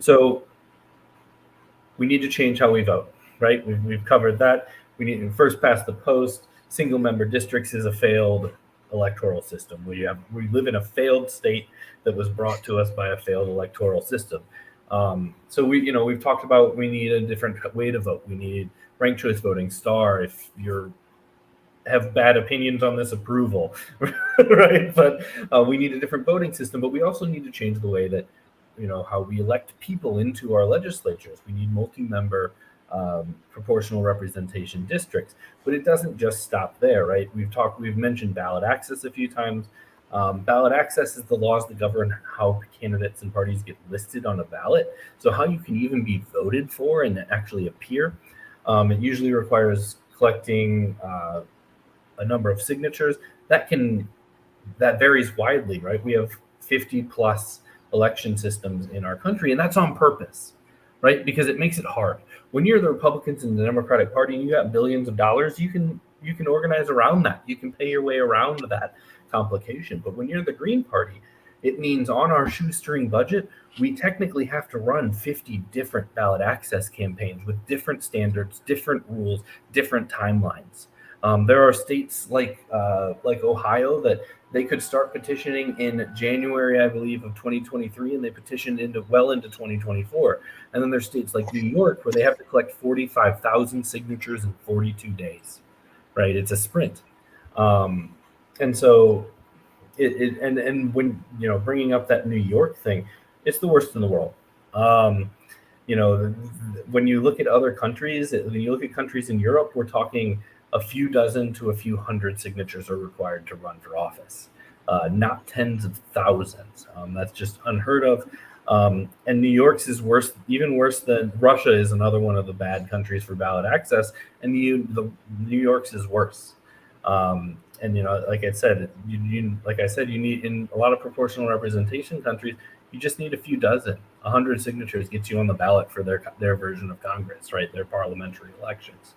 So we need to change how we vote, right? We've covered that. We need to first past the post. Single member districts is a failed electoral system. We live in a failed state that was brought to us by a failed electoral system. So we've talked about we need a different way to vote. We need ranked choice voting, star. If you're have bad opinions on this, approval, right? But we need a different voting system. But we also need to change the way that how we elect people into our legislatures. We need multi-member proportional representation districts, but it doesn't just stop there, right? We've mentioned ballot access a few times. Ballot access is the laws that govern how candidates and parties get listed on a ballot. So how you can even be voted for and actually appear. It usually requires collecting a number of signatures. That varies widely, right? We have 50 plus election systems in our country, and that's on purpose, right? Because it makes it hard. When you're the Republicans and the Democratic Party and you got billions of dollars, you can organize around that. You can pay your way around that complication. But when you're the Green Party, it means on our shoestring budget, we technically have to run 50 different ballot access campaigns with different standards, different rules, different timelines. There are states like Ohio that they could start petitioning in January, I believe, of 2023, and they petitioned into 2024. And then there's states like New York where they have to collect 45,000 signatures in 42 days, right? It's a sprint, and so and when bringing up that New York thing, it's the worst in the world. Um, when you look at other countries, when you look at countries in Europe, we're talking a few dozen to a few hundred signatures are required to run for office, not tens of thousands. That's just unheard of. And New York's is worse, even worse than Russia is another one of the bad countries for ballot access, and the New York's is worse. And like I said, you need in a lot of proportional representation countries, you just need a few dozen. 100 signatures gets you on the ballot for their version of Congress, right? Their parliamentary elections.